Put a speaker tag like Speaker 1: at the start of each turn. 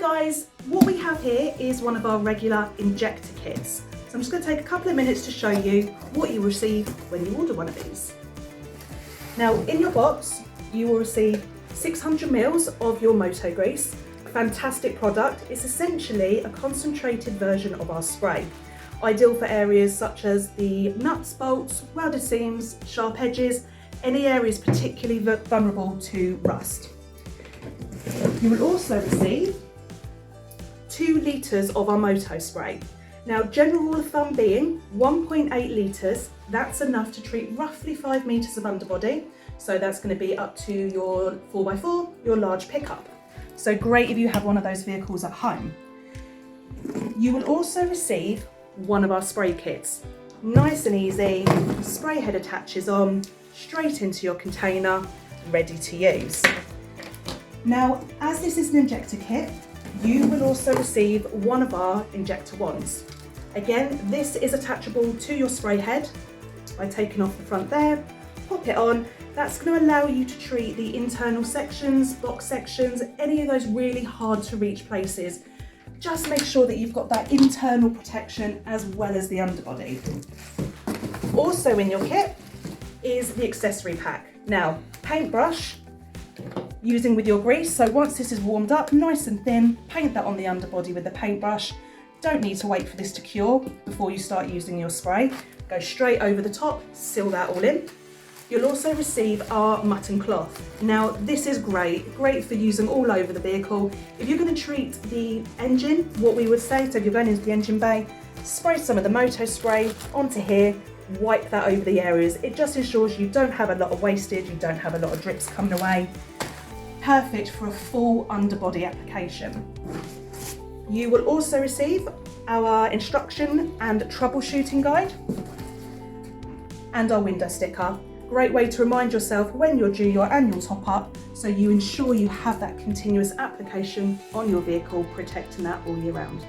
Speaker 1: guys, what we have here is one of our regular injector kits. So I'm just going to take a couple of minutes to show you what you receive when you order one of these. Now in your box you will receive 600 ml of your Moto grease. Fantastic product. It's essentially a concentrated version of our spray. Ideal for areas such as the nuts, bolts, welded seams, sharp edges, any areas particularly vulnerable to rust. You will also receive 2 litres of our Moto spray. Now, general rule of thumb being 1.8 litres, that's enough to treat roughly 5 metres of underbody. So that's going to be up to your 4x4, your large pickup. So great if you have one of those vehicles at home. You will also receive one of our spray kits. Nice and easy, spray head attaches on, straight into your container, ready to use. Now, as this is an injector kit, you will also receive one of our injector wands. Again, this is attachable to your spray head by taking off the front there, pop it on. That's going to allow you to treat the internal sections, box sections, any of those really hard to reach places. Just make sure that you've got that internal protection as well as the underbody. Also in your kit is the accessory pack. Now, paintbrush, using with your grease. So once this is warmed up, nice and thin, paint that on the underbody with the paintbrush. Don't need to wait for this to cure before you start using your spray. Go straight over the top, seal that all in. You'll also receive our mutton cloth. Now this is great for using all over the vehicle. If you're going to treat the engine, what we would say, so if you're going into the engine bay, spray some of the Moto spray onto here, wipe that over the areas. It just ensures you don't have a lot of wastage, you don't have a lot of drips coming away. Perfect for a full underbody application. You will also receive our instruction and troubleshooting guide and our window sticker. Great way to remind yourself when you're due your annual top up, so you ensure you have that continuous application on your vehicle, protecting that all year round.